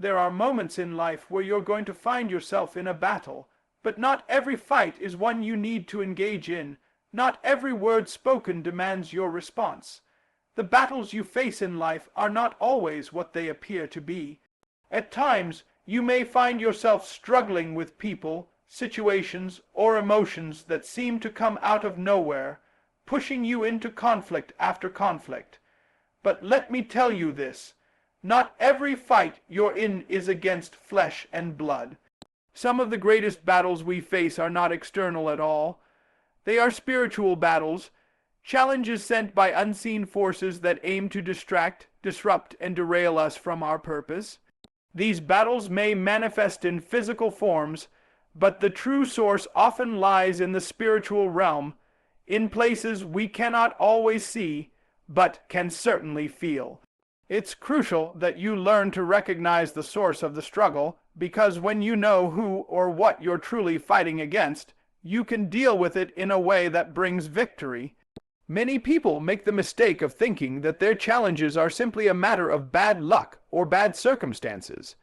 There are moments in life where you're going to find yourself in a battle, but not every fight is one you need to engage in. Not every word spoken demands your response. The battles you face in life are not always what they appear to be. At times, you may find yourself struggling with people, situations, or emotions that seem to come out of nowhere, pushing you into conflict after conflict. But let me tell you this, not every fight you're in is against flesh and blood. Some of the greatest battles we face are not external at all. They are spiritual battles, challenges sent by unseen forces that aim to distract, disrupt, and derail us from our purpose. These battles may manifest in physical forms, but the true source often lies in the spiritual realm, in places we cannot always see, but can certainly feel. It's crucial that you learn to recognize the source of the struggle, because when you know who or what you're truly fighting against, you can deal with it in a way that brings victory. Many people make the mistake of thinking that their challenges are simply a matter of bad luck or bad circumstances.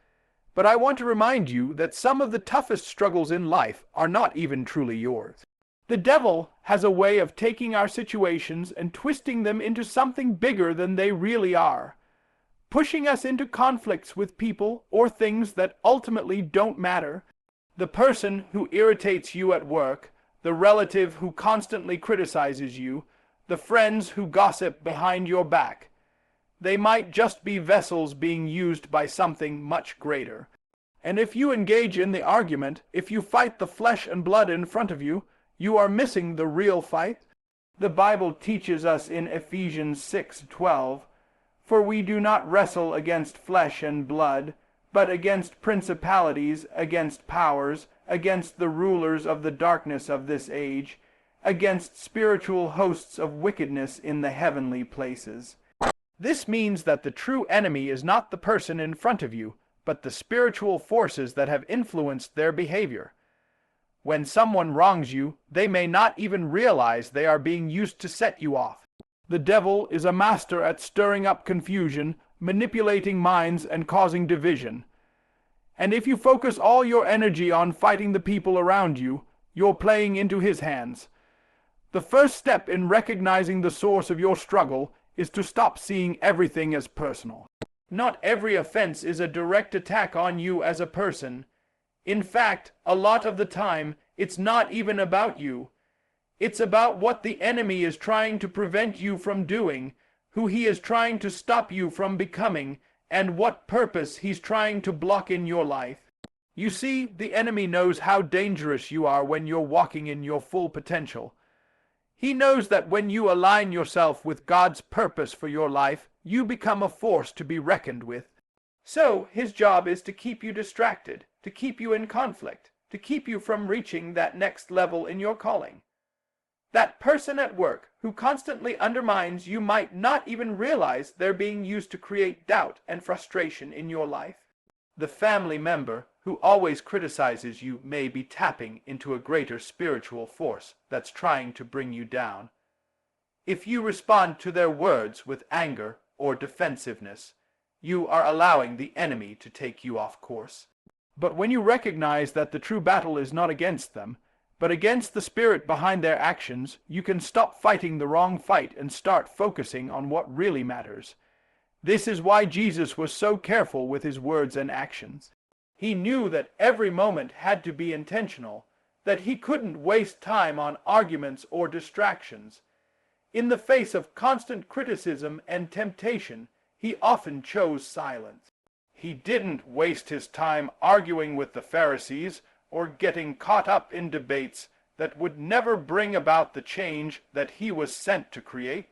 But I want to remind you that some of the toughest struggles in life are not even truly yours. The devil has a way of taking our situations and twisting them into something bigger than they really are, pushing us into conflicts with people or things that ultimately don't matter. The person who irritates you at work, the relative who constantly criticizes you, the friends who gossip behind your back. They might just be vessels being used by something much greater. And if you engage in the argument, if you fight the flesh and blood in front of you, you are missing the real fight. The Bible teaches us in Ephesians 6:12, "For we do not wrestle against flesh and blood, but against principalities, against powers, against the rulers of the darkness of this age, against spiritual hosts of wickedness in the heavenly places." This means that the true enemy is not the person in front of you, but the spiritual forces that have influenced their behavior. When someone wrongs you, they may not even realize they are being used to set you off. The devil is a master at stirring up confusion, manipulating minds, and causing division. And if you focus all your energy on fighting the people around you, you're playing into his hands. The first step in recognizing the source of your struggle is to stop seeing everything as personal. Not every offense is a direct attack on you as a person. In fact, a lot of the time, it's not even about you. It's about what the enemy is trying to prevent you from doing, who he is trying to stop you from becoming, and what purpose he's trying to block in your life. You see, the enemy knows how dangerous you are when you're walking in your full potential. He knows that when you align yourself with God's purpose for your life, you become a force to be reckoned with. So his job is to keep you distracted, to keep you in conflict, to keep you from reaching that next level in your calling. That person at work who constantly undermines you might not even realize they're being used to create doubt and frustration in your life. The family member who always criticizes you may be tapping into a greater spiritual force that's trying to bring you down. If you respond to their words with anger or defensiveness, you are allowing the enemy to take you off course. But when you recognize that the true battle is not against them, but against the spirit behind their actions, you can stop fighting the wrong fight and start focusing on what really matters. This is why Jesus was so careful with his words and actions. He knew that every moment had to be intentional, that he couldn't waste time on arguments or distractions. In the face of constant criticism and temptation, he often chose silence. He didn't waste his time arguing with the Pharisees or getting caught up in debates that would never bring about the change that he was sent to create.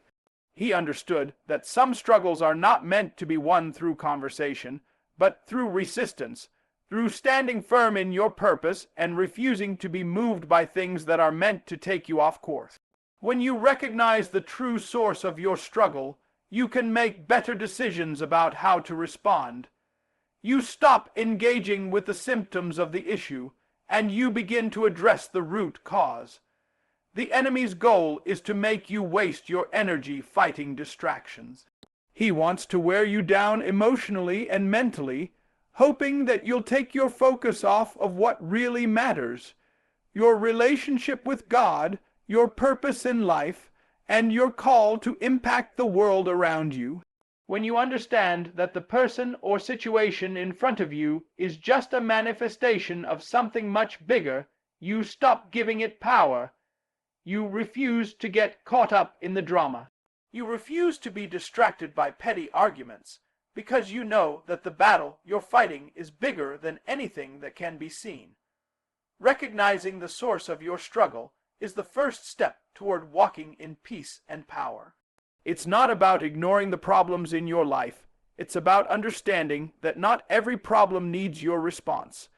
He understood that some struggles are not meant to be won through conversation, but through resistance, through standing firm in your purpose and refusing to be moved by things that are meant to take you off course. When you recognize the true source of your struggle, you can make better decisions about how to respond. You stop engaging with the symptoms of the issue, and you begin to address the root cause. The enemy's goal is to make you waste your energy fighting distractions. He wants to wear you down emotionally and mentally, hoping that you'll take your focus off of what really matters, your relationship with God, your purpose in life, and your call to impact the world around you. When you understand that the person or situation in front of you is just a manifestation of something much bigger, you stop giving it power. You refuse to get caught up in the drama. You refuse to be distracted by petty arguments, because you know that the battle you're fighting is bigger than anything that can be seen. Recognizing the source of your struggle is the first step toward walking in peace and power. It's not about ignoring the problems in your life. It's about understanding that not every problem needs your response.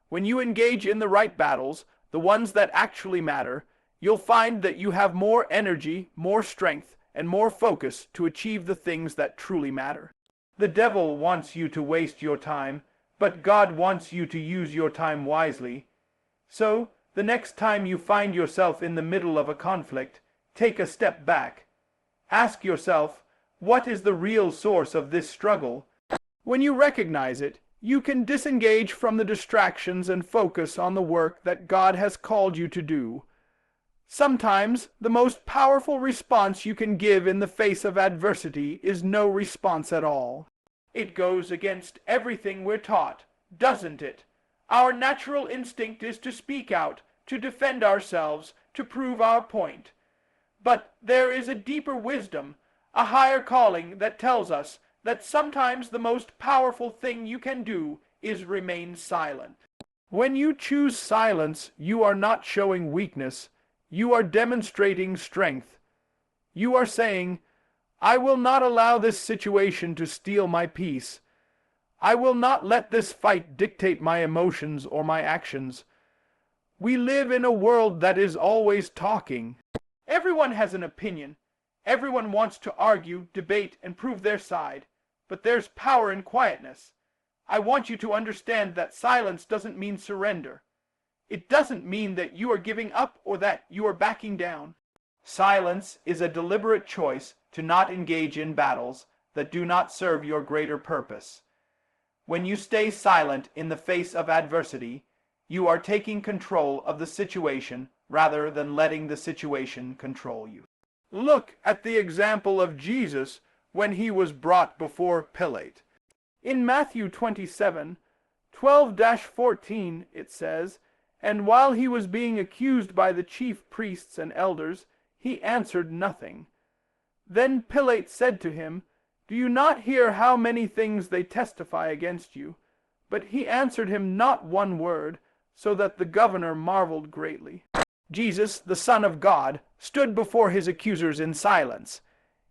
When you engage in the right battles, the ones that actually matter, you'll find that you have more energy, more strength, and more focus to achieve the things that truly matter. The devil wants you to waste your time, but God wants you to use your time wisely. So, the next time you find yourself in the middle of a conflict, take a step back. Ask yourself, what is the real source of this struggle? When you recognize it, you can disengage from the distractions and focus on the work that God has called you to do. Sometimes the most powerful response you can give in the face of adversity is no response at all. It goes against everything we're taught, doesn't it? Our natural instinct is to speak out, to defend ourselves, to prove our point. But there is a deeper wisdom, a higher calling that tells us that sometimes the most powerful thing you can do is remain silent. When you choose silence, you are not showing weakness. You are demonstrating strength. You are saying, I will not allow this situation to steal my peace. I will not let this fight dictate my emotions or my actions. We live in a world that is always talking. Everyone has an opinion. Everyone wants to argue, debate, and prove their side. But there's power in quietness. I want you to understand that silence doesn't mean surrender. It doesn't mean that you are giving up or that you are backing down. Silence is a deliberate choice to not engage in battles that do not serve your greater purpose. When you stay silent in the face of adversity, you are taking control of the situation rather than letting the situation control you. Look at the example of Jesus when he was brought before Pilate. In Matthew 27, 12-14, it says, And while he was being accused by the chief priests and elders, he answered nothing. Then Pilate said to him, Do you not hear how many things they testify against you? But he answered him not one word, so that the governor marveled greatly. Jesus, the Son of God, stood before his accusers in silence.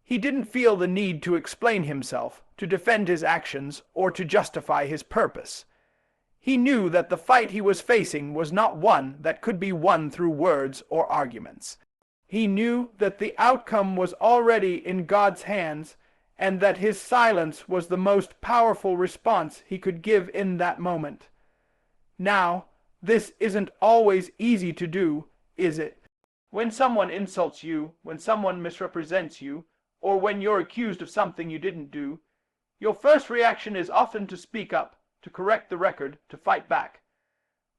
He didn't feel the need to explain himself, to defend his actions, or to justify his purpose. He knew that the fight he was facing was not one that could be won through words or arguments. He knew that the outcome was already in God's hands, and that his silence was the most powerful response he could give in that moment. Now, this isn't always easy to do, is it? When someone insults you, when someone misrepresents you, or when you're accused of something you didn't do, your first reaction is often to speak up, to correct the record, to fight back.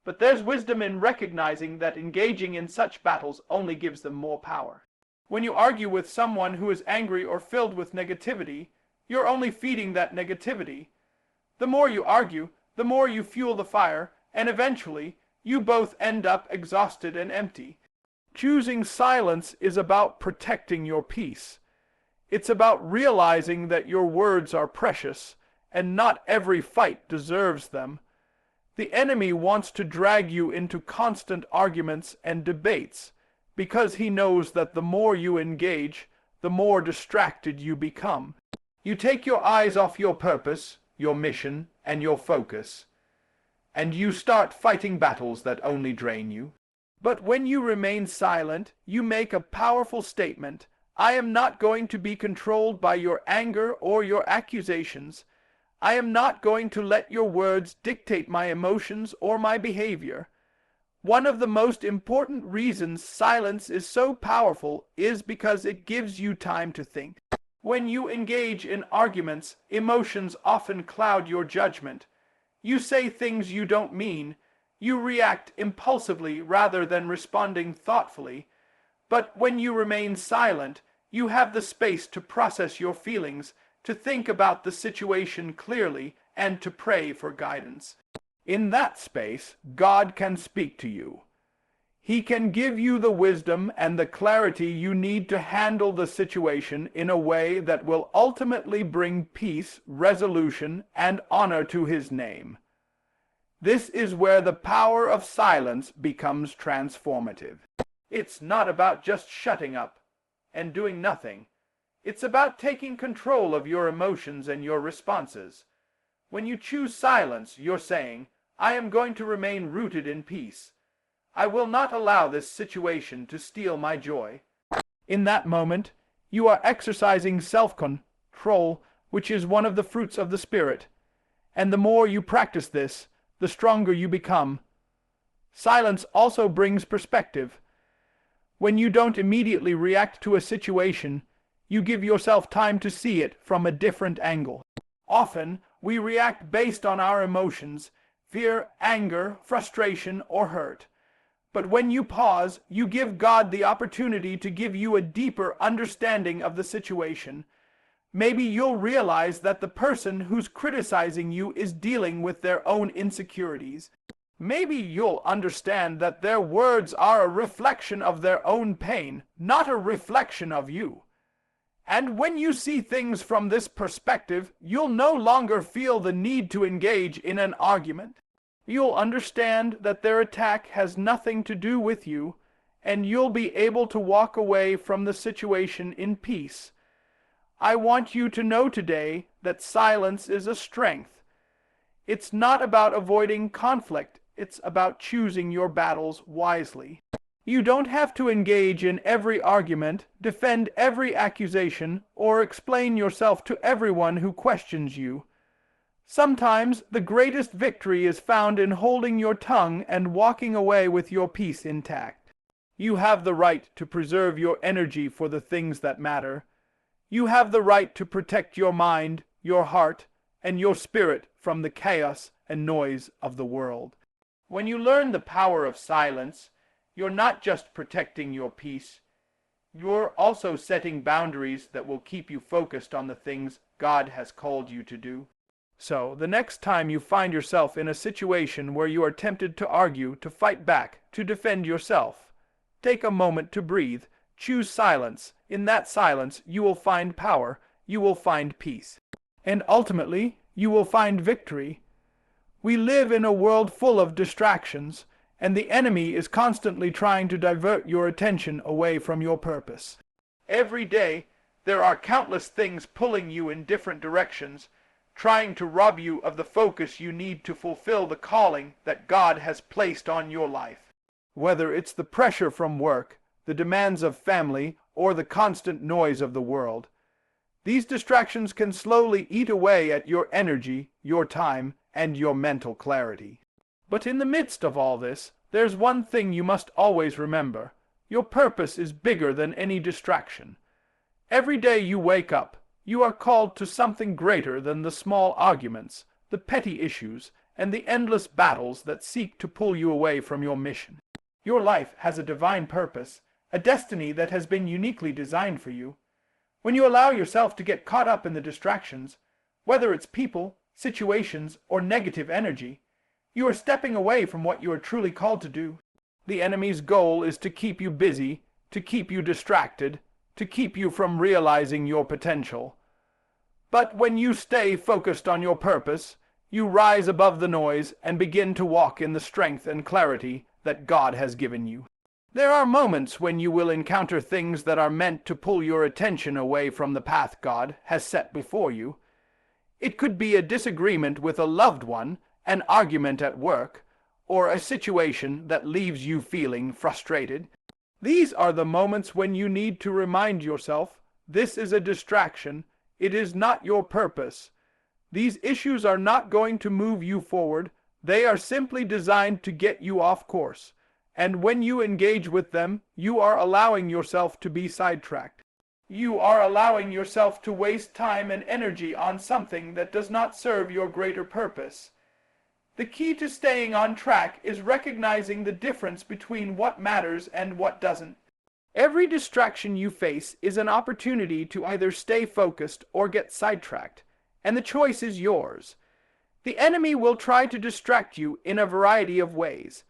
But there's wisdom in recognizing that engaging in such battles only gives them more power. When you argue with someone who is angry or filled with negativity, you're only feeding that negativity. The more you argue, the more you fuel the fire, and eventually, you both end up exhausted and empty. Choosing silence is about protecting your peace. It's about realizing that your words are precious, and not every fight deserves them. The enemy wants to drag you into constant arguments and debates, because he knows that the more you engage, the more distracted you become. You take your eyes off your purpose, your mission, and your focus, and you start fighting battles that only drain you. But when you remain silent, you make a powerful statement. I am not going to be controlled by your anger or your accusations. I am not going to let your words dictate my emotions or my behavior. One of the most important reasons silence is so powerful is because it gives you time to think. When you engage in arguments, emotions often cloud your judgment. You say things you don't mean. You react impulsively rather than responding thoughtfully. But when you remain silent, you have the space to process your feelings, to think about the situation clearly, and to pray for guidance. In that space, God can speak to you. He can give you the wisdom and the clarity you need to handle the situation in a way that will ultimately bring peace, resolution, and honor to His name. This is where the power of silence becomes transformative. It's not about just shutting up and doing nothing. It's about taking control of your emotions and your responses. When you choose silence, you're saying, I am going to remain rooted in peace. I will not allow this situation to steal my joy. In that moment, you are exercising self-control, which is one of the fruits of the Spirit. And the more you practice this, the stronger you become. Silence also brings perspective. When you don't immediately react to a situation, you give yourself time to see it from a different angle. Often, we react based on our emotions, fear, anger, frustration, or hurt. But when you pause, you give God the opportunity to give you a deeper understanding of the situation. Maybe you'll realize that the person who's criticizing you is dealing with their own insecurities. Maybe you'll understand that their words are a reflection of their own pain, not a reflection of you. And when you see things from this perspective, you'll no longer feel the need to engage in an argument. You'll understand that their attack has nothing to do with you, and you'll be able to walk away from the situation in peace. I want you to know today that silence is a strength. It's not about avoiding conflict, it's about choosing your battles wisely. You don't have to engage in every argument, defend every accusation, or explain yourself to everyone who questions you. Sometimes the greatest victory is found in holding your tongue and walking away with your peace intact. You have the right to preserve your energy for the things that matter. You have the right to protect your mind, your heart, and your spirit from the chaos and noise of the world. When you learn the power of silence, you're not just protecting your peace, you're also setting boundaries that will keep you focused on the things God has called you to do. So, the next time you find yourself in a situation where you are tempted to argue, to fight back, to defend yourself, take a moment to breathe, choose silence. In that silence, you will find power, you will find peace, and ultimately, you will find victory. We live in a world full of distractions, and the enemy is constantly trying to divert your attention away from your purpose. Every day, there are countless things pulling you in different directions, trying to rob you of the focus you need to fulfill the calling that God has placed on your life. Whether it's the pressure from work, the demands of family, or the constant noise of the world, these distractions can slowly eat away at your energy, your time, and your mental clarity. But in the midst of all this, there's one thing you must always remember. Your purpose is bigger than any distraction. Every day you wake up, you are called to something greater than the small arguments, the petty issues, and the endless battles that seek to pull you away from your mission. Your life has a divine purpose, a destiny that has been uniquely designed for you. When you allow yourself to get caught up in the distractions, whether it's people, situations, or negative energy, you are stepping away from what you are truly called to do. The enemy's goal is to keep you busy, to keep you distracted, to keep you from realizing your potential. But when you stay focused on your purpose, you rise above the noise and begin to walk in the strength and clarity that God has given you. There are moments when you will encounter things that are meant to pull your attention away from the path God has set before you. It could be a disagreement with a loved one, an argument at work, or a situation that leaves you feeling frustrated. These are the moments when you need to remind yourself, this is a distraction, it is not your purpose. These issues are not going to move you forward, they are simply designed to get you off course. And when you engage with them, you are allowing yourself to be sidetracked. You are allowing yourself to waste time and energy on something that does not serve your greater purpose. The key to staying on track is recognizing the difference between what matters and what doesn't. Every distraction you face is an opportunity to either stay focused or get sidetracked, and the choice is yours. The enemy will try to distract you in a variety of ways.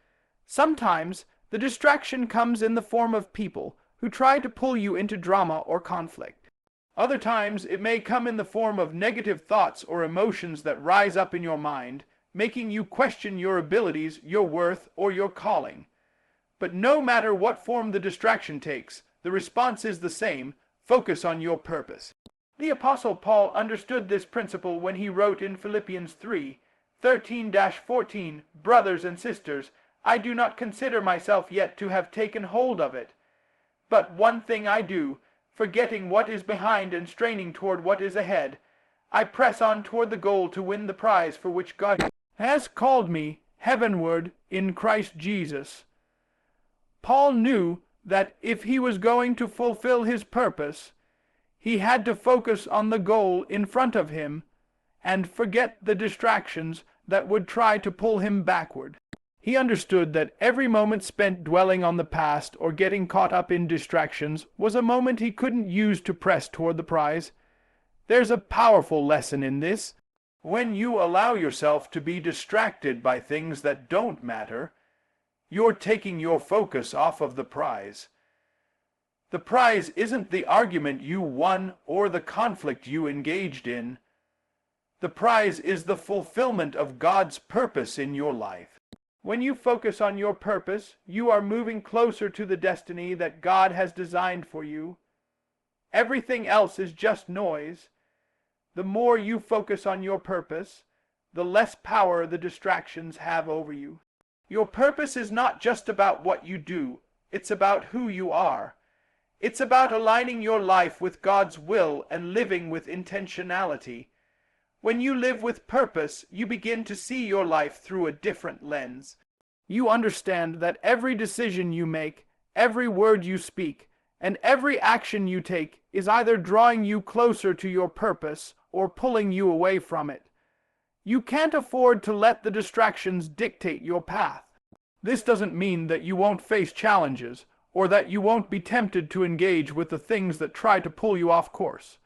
Sometimes the distraction comes in the form of people who try to pull you into drama or conflict. Other times it may come in the form of negative thoughts or emotions that rise up in your mind, making you question your abilities, your worth, or your calling. But no matter what form the distraction takes, the response is the same: focus on your purpose. The Apostle Paul understood this principle when he wrote in Philippians 3:13-14, "Brothers and sisters, I do not consider myself yet to have taken hold of it. But one thing I do, forgetting what is behind and straining toward what is ahead, I press on toward the goal to win the prize for which God has called me heavenward in Christ Jesus." Paul knew that if he was going to fulfill his purpose, he had to focus on the goal in front of him and forget the distractions that would try to pull him backward. He understood that every moment spent dwelling on the past or getting caught up in distractions was a moment he couldn't use to press toward the prize. There's a powerful lesson in this. When you allow yourself to be distracted by things that don't matter, you're taking your focus off of the prize. The prize isn't the argument you won or the conflict you engaged in. The prize is the fulfillment of God's purpose in your life. When you focus on your purpose, you are moving closer to the destiny that God has designed for you. Everything else is just noise. The more you focus on your purpose, the less power the distractions have over you. Your purpose is not just about what you do, it's about who you are. It's about aligning your life with God's will and living with intentionality. When you live with purpose, you begin to see your life through a different lens. You understand that every decision you make, every word you speak, and every action you take is either drawing you closer to your purpose or pulling you away from it. You can't afford to let the distractions dictate your path. This doesn't mean that you won't face challenges, or that you won't be tempted to engage with the things that try to pull you off course.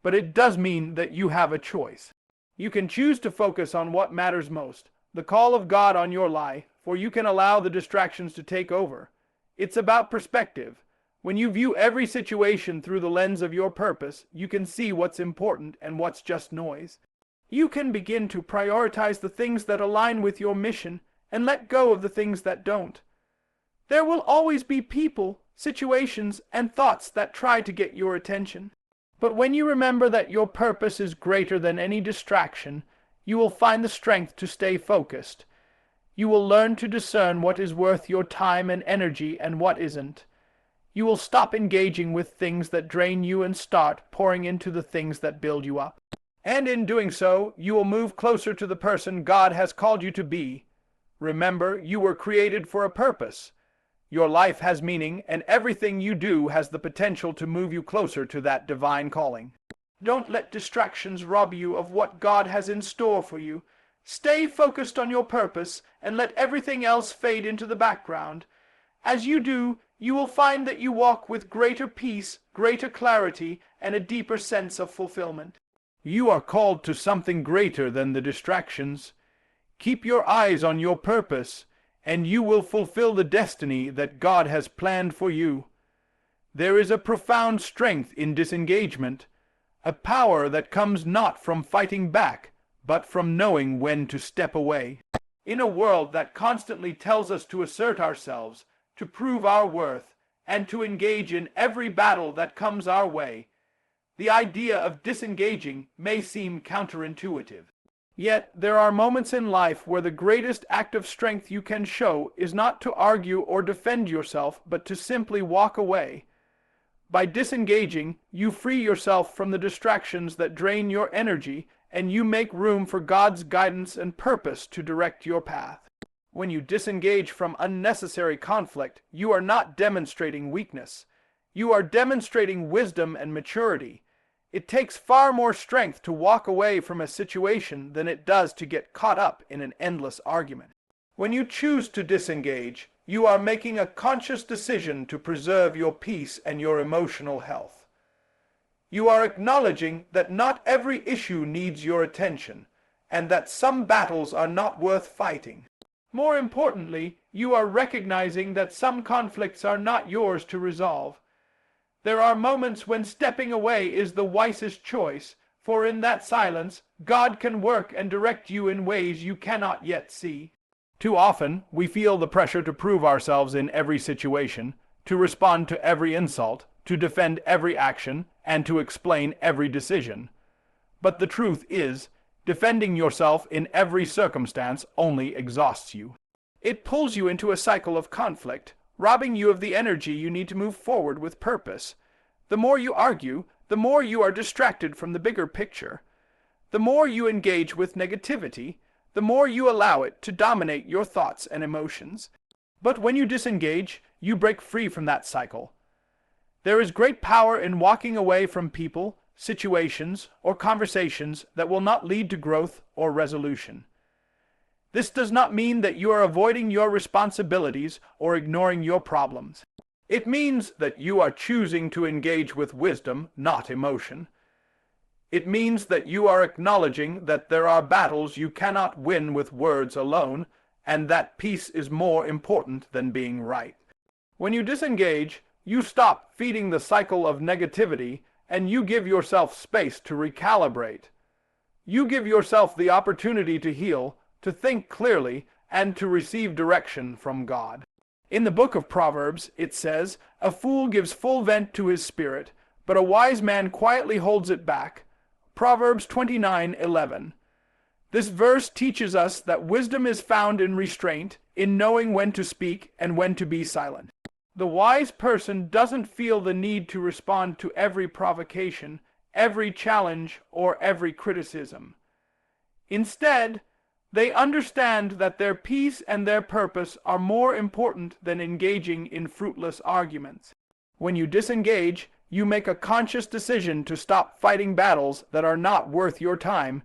But it does mean that you have a choice. You can choose to focus on what matters most, the call of God on your life, or you can allow the distractions to take over. It's about perspective. When you view every situation through the lens of your purpose, you can see what's important and what's just noise. You can begin to prioritize the things that align with your mission and let go of the things that don't. There will always be people, situations, and thoughts that try to get your attention. But when you remember that your purpose is greater than any distraction, you will find the strength to stay focused. You will learn to discern what is worth your time and energy and what isn't. You will stop engaging with things that drain you and start pouring into the things that build you up. And in doing so, you will move closer to the person God has called you to be. Remember, you were created for a purpose. Your life has meaning, and everything you do has the potential to move you closer to that divine calling. Don't let distractions rob you of what God has in store for you. Stay focused on your purpose and let everything else fade into the background. As you do, you will find that you walk with greater peace, greater clarity, and a deeper sense of fulfillment. You are called to something greater than the distractions. Keep your eyes on your purpose, and you will fulfill the destiny that God has planned for you. There is a profound strength in disengagement, a power that comes not from fighting back, but from knowing when to step away. In a world that constantly tells us to assert ourselves, to prove our worth, and to engage in every battle that comes our way, the idea of disengaging may seem counterintuitive. Yet there are moments in life where the greatest act of strength you can show is not to argue or defend yourself, but to simply walk away. By disengaging, you free yourself from the distractions that drain your energy, and you make room for God's guidance and purpose to direct your path. When you disengage from unnecessary conflict, you are not demonstrating weakness. You are demonstrating wisdom and maturity. It takes far more strength to walk away from a situation than it does to get caught up in an endless argument. When you choose to disengage, you are making a conscious decision to preserve your peace and your emotional health. You are acknowledging that not every issue needs your attention, and that some battles are not worth fighting. More importantly, you are recognizing that some conflicts are not yours to resolve. There are moments when stepping away is the wisest choice, for in that silence, God can work and direct you in ways you cannot yet see. Too often, we feel the pressure to prove ourselves in every situation, to respond to every insult, to defend every action, and to explain every decision. But the truth is, defending yourself in every circumstance only exhausts you. It pulls you into a cycle of conflict, robbing you of the energy you need to move forward with purpose. The more you argue, the more you are distracted from the bigger picture. The more you engage with negativity, the more you allow it to dominate your thoughts and emotions. But when you disengage, you break free from that cycle. There is great power in walking away from people, situations, or conversations that will not lead to growth or resolution. This does not mean that you are avoiding your responsibilities or ignoring your problems. It means that you are choosing to engage with wisdom, not emotion. It means that you are acknowledging that there are battles you cannot win with words alone, and that peace is more important than being right. When you disengage, you stop feeding the cycle of negativity, and you give yourself space to recalibrate. You give yourself the opportunity to heal, to think clearly, and to receive direction from God. In the book of Proverbs, it says, "A fool gives full vent to his spirit, but a wise man quietly holds it back." Proverbs 29:11. This verse teaches us that wisdom is found in restraint, in knowing when to speak and when to be silent. The wise person doesn't feel the need to respond to every provocation, every challenge, or every criticism. Instead, they understand that their peace and their purpose are more important than engaging in fruitless arguments. When you disengage, you make a conscious decision to stop fighting battles that are not worth your time.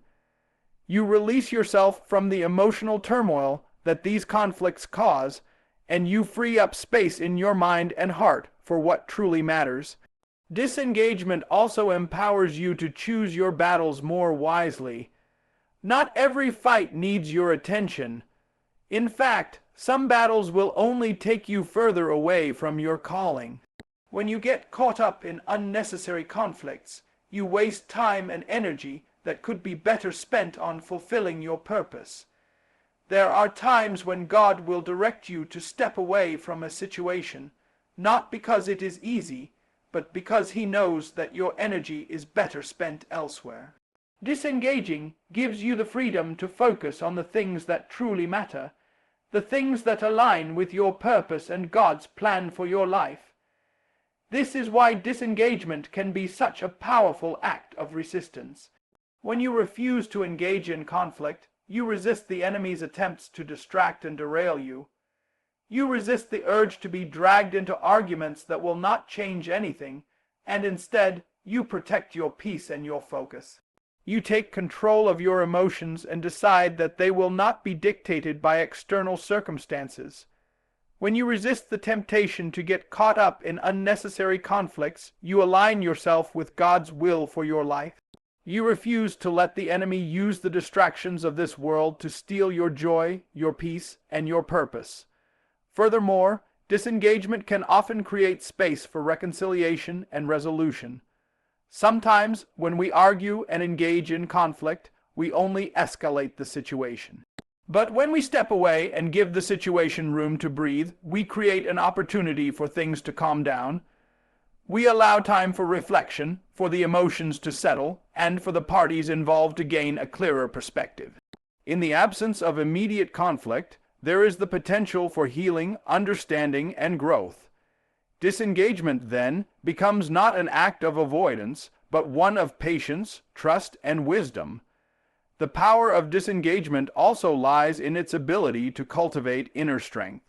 You release yourself from the emotional turmoil that these conflicts cause, and you free up space in your mind and heart for what truly matters. Disengagement also empowers you to choose your battles more wisely. Not every fight needs your attention. In fact, some battles will only take you further away from your calling. When you get caught up in unnecessary conflicts, you waste time and energy that could be better spent on fulfilling your purpose. There are times when God will direct you to step away from a situation, not because it is easy, but because He knows that your energy is better spent elsewhere. Disengaging gives you the freedom to focus on the things that truly matter, the things that align with your purpose and God's plan for your life. This is why disengagement can be such a powerful act of resistance. When you refuse to engage in conflict, you resist the enemy's attempts to distract and derail you. You resist the urge to be dragged into arguments that will not change anything, and instead, you protect your peace and your focus. You take control of your emotions and decide that they will not be dictated by external circumstances. When you resist the temptation to get caught up in unnecessary conflicts, you align yourself with God's will for your life. You refuse to let the enemy use the distractions of this world to steal your joy, your peace, and your purpose. Furthermore, disengagement can often create space for reconciliation and resolution. Sometimes, when we argue and engage in conflict, we only escalate the situation. But when we step away and give the situation room to breathe, we create an opportunity for things to calm down. We allow time for reflection, for the emotions to settle, and for the parties involved to gain a clearer perspective. In the absence of immediate conflict, there is the potential for healing, understanding, and growth. Disengagement, then, becomes not an act of avoidance, but one of patience, trust, and wisdom. The power of disengagement also lies in its ability to cultivate inner strength.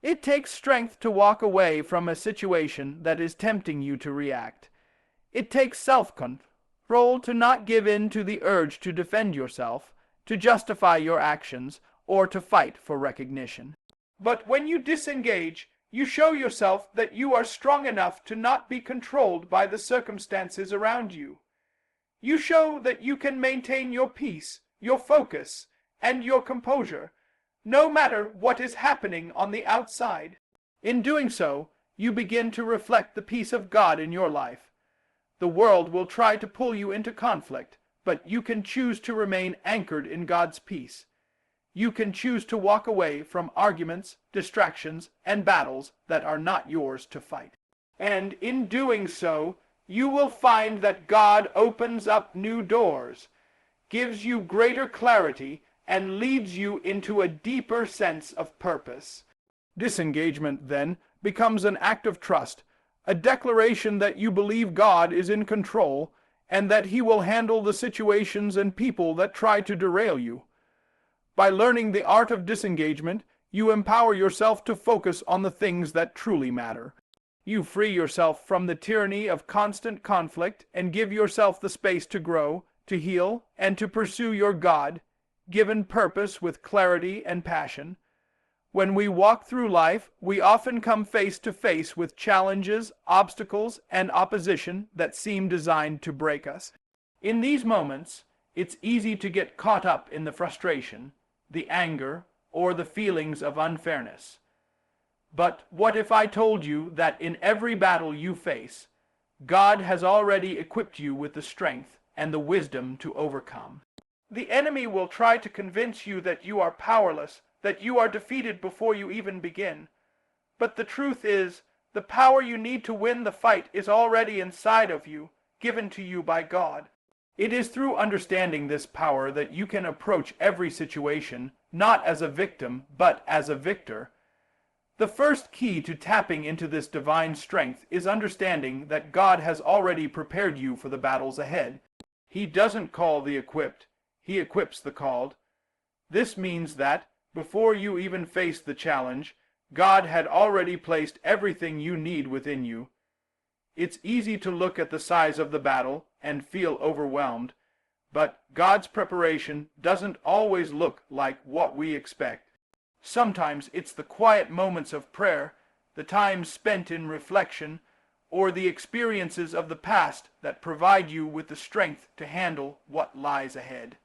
It takes strength to walk away from a situation that is tempting you to react. It takes self-control, role to not give in to the urge to defend yourself, to justify your actions, or to fight for recognition. But when you disengage, you show yourself that you are strong enough to not be controlled by the circumstances around you. You show that you can maintain your peace, your focus, and your composure, no matter what is happening on the outside. In doing so, you begin to reflect the peace of God in your life. The world will try to pull you into conflict, but you can choose to remain anchored in God's peace. You can choose to walk away from arguments, distractions, and battles that are not yours to fight. And in doing so, you will find that God opens up new doors, gives you greater clarity, and leads you into a deeper sense of purpose. Disengagement, then, becomes an act of trust, a declaration that you believe God is in control and that He will handle the situations and people that try to derail you. By learning the art of disengagement, you empower yourself to focus on the things that truly matter. You free yourself from the tyranny of constant conflict and give yourself the space to grow, to heal, and to pursue your God-given purpose with clarity and passion. When we walk through life, we often come face to face with challenges, obstacles, and opposition that seem designed to break us. In these moments, it's easy to get caught up in the frustration, the anger, or the feelings of unfairness. But what if I told you that in every battle you face, God has already equipped you with the strength and the wisdom to overcome? The enemy will try to convince you that you are powerless, that you are defeated before you even begin. But the truth is, the power you need to win the fight is already inside of you, given to you by God. It is through understanding this power that you can approach every situation, not as a victim, but as a victor. The first key to tapping into this divine strength is understanding that God has already prepared you for the battles ahead. He doesn't call the equipped, He equips the called. This means that, before you even face the challenge, God had already placed everything you need within you. It's easy to look at the size of the battle and feel overwhelmed, but God's preparation doesn't always look like what we expect. Sometimes it's the quiet moments of prayer, the time spent in reflection, or the experiences of the past that provide you with the strength to handle what lies ahead.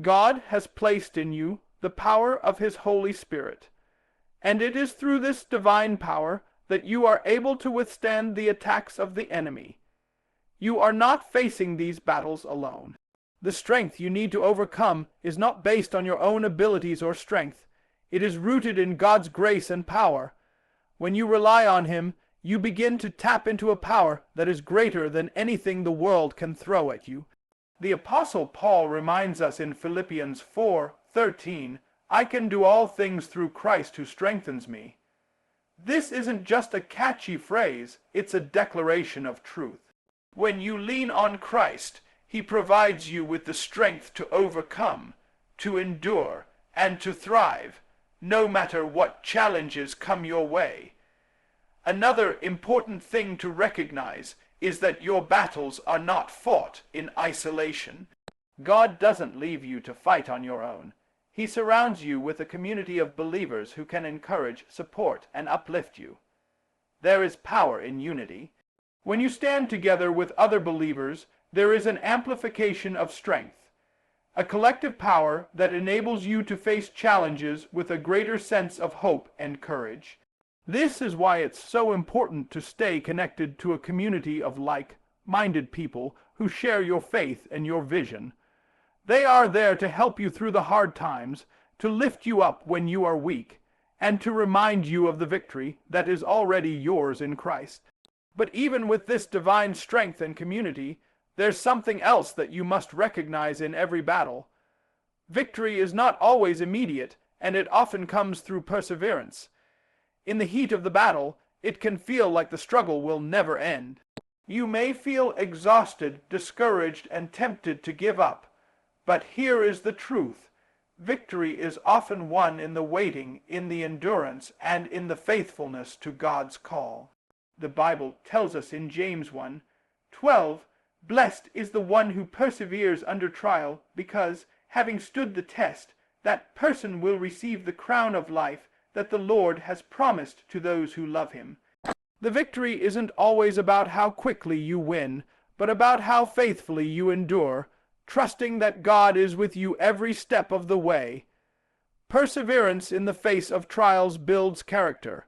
God has placed in you the power of His Holy Spirit, and it is through this divine power that you are able to withstand the attacks of the enemy. You are not facing these battles alone. The strength you need to overcome is not based on your own abilities or strength. It is rooted in God's grace and power. When you rely on Him, you begin to tap into a power that is greater than anything the world can throw at you. The Apostle Paul reminds us in Philippians 4:13, "I can do all things through Christ who strengthens me." This isn't just a catchy phrase, it's a declaration of truth. When you lean on Christ, He provides you with the strength to overcome, to endure, and to thrive, no matter what challenges come your way. Another important thing to recognize is that your battles are not fought in isolation. God doesn't leave you to fight on your own. He surrounds you with a community of believers who can encourage, support, and uplift you. There is power in unity. When you stand together with other believers, there is an amplification of strength, a collective power that enables you to face challenges with a greater sense of hope and courage. This is why it's so important to stay connected to a community of like-minded people who share your faith and your vision. They are there to help you through the hard times, to lift you up when you are weak, and to remind you of the victory that is already yours in Christ. But even with this divine strength and community, there's something else that you must recognize in every battle. Victory is not always immediate, and it often comes through perseverance. In the heat of the battle, it can feel like the struggle will never end. You may feel exhausted, discouraged, and tempted to give up. But here is the truth. Victory is often won in the waiting, in the endurance, and in the faithfulness to God's call. The Bible tells us in James 1:12, Blessed is the one who perseveres under trial, because, having stood the test, that person will receive the crown of life that the Lord has promised to those who love him. The victory isn't always about how quickly you win, but about how faithfully you endure, trusting that God is with you every step of the way. Perseverance in the face of trials builds character.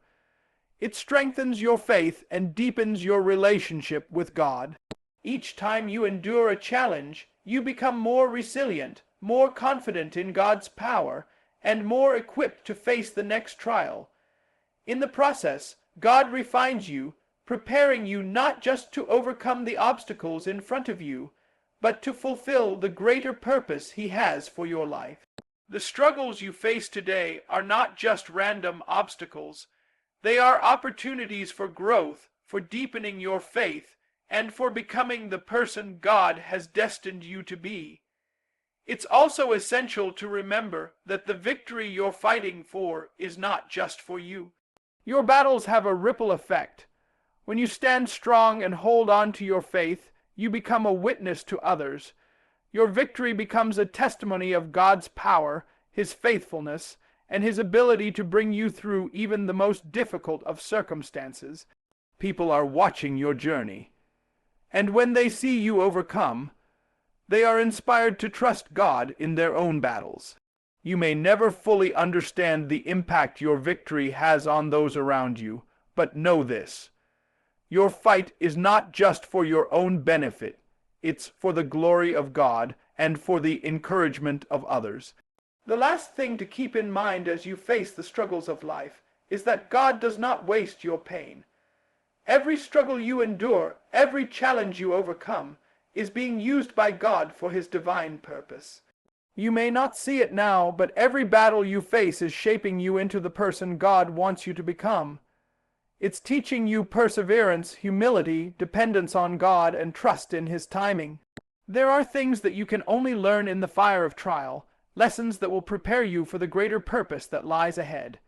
It strengthens your faith and deepens your relationship with God. Each time you endure a challenge, you become more resilient, more confident in God's power, and more equipped to face the next trial. In the process, God refines you, preparing you not just to overcome the obstacles in front of you, but to fulfill the greater purpose He has for your life. The struggles you face today are not just random obstacles. They are opportunities for growth, for deepening your faith, and for becoming the person God has destined you to be. It's also essential to remember that the victory you're fighting for is not just for you. Your battles have a ripple effect. When you stand strong and hold on to your faith, you become a witness to others. Your victory becomes a testimony of God's power, His faithfulness, and His ability to bring you through even the most difficult of circumstances. People are watching your journey, and when they see you overcome, they are inspired to trust God in their own battles. You may never fully understand the impact your victory has on those around you, but know this: your fight is not just for your own benefit, it's for the glory of God and for the encouragement of others. The last thing to keep in mind as you face the struggles of life is that God does not waste your pain. Every struggle you endure, every challenge you overcome, is being used by God for His divine purpose. You may not see it now, but every battle you face is shaping you into the person God wants you to become. It's teaching you perseverance, humility, dependence on God, and trust in His timing. There are things that you can only learn in the fire of trial, lessons that will prepare you for the greater purpose that lies ahead.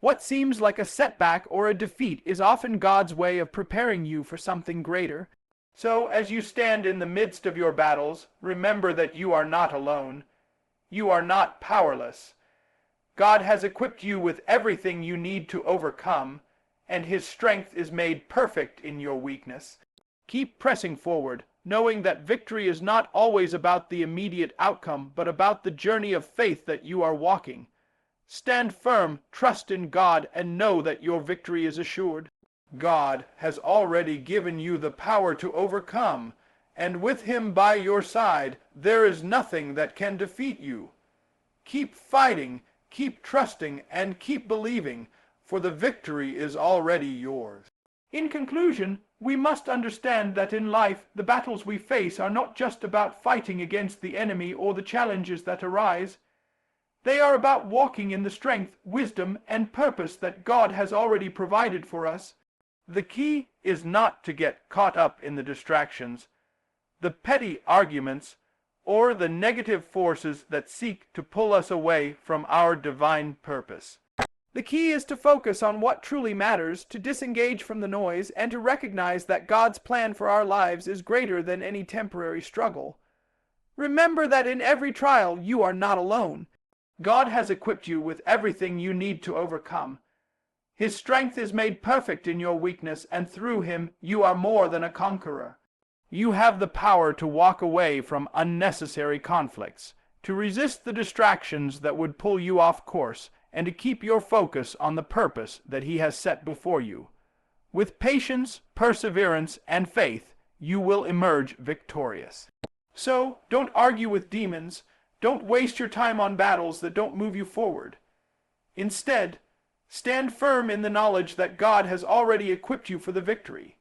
What seems like a setback or a defeat is often God's way of preparing you for something greater. So, as you stand in the midst of your battles, remember that you are not alone. You are not powerless. God has equipped you with everything you need to overcome, and His strength is made perfect in your weakness. Keep pressing forward, knowing that victory is not always about the immediate outcome, but about the journey of faith that you are walking. Stand firm, trust in God, and know that your victory is assured. God has already given you the power to overcome, and with Him by your side, there is nothing that can defeat you. Keep fighting, keep trusting, and keep believing, for the victory is already yours. In conclusion, we must understand that in life, the battles we face are not just about fighting against the enemy or the challenges that arise. They are about walking in the strength, wisdom, and purpose that God has already provided for us. The key is not to get caught up in the distractions, the petty arguments, or the negative forces that seek to pull us away from our divine purpose. The key is to focus on what truly matters, to disengage from the noise, and to recognize that God's plan for our lives is greater than any temporary struggle. Remember that in every trial you are not alone. God has equipped you with everything you need to overcome. His strength is made perfect in your weakness, and through Him you are more than a conqueror. You have the power to walk away from unnecessary conflicts, to resist the distractions that would pull you off course, and to keep your focus on the purpose that He has set before you. With patience, perseverance, and faith, you will emerge victorious. So, don't argue with demons. Don't waste your time on battles that don't move you forward. Instead, stand firm in the knowledge that God has already equipped you for the victory.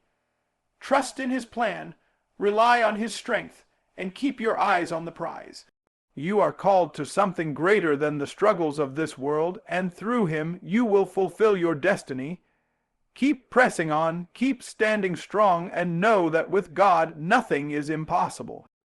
Trust in His plan, rely on His strength, and keep your eyes on the prize. You are called to something greater than the struggles of this world, and through Him you will fulfill your destiny. Keep pressing on, keep standing strong, and know that with God nothing is impossible.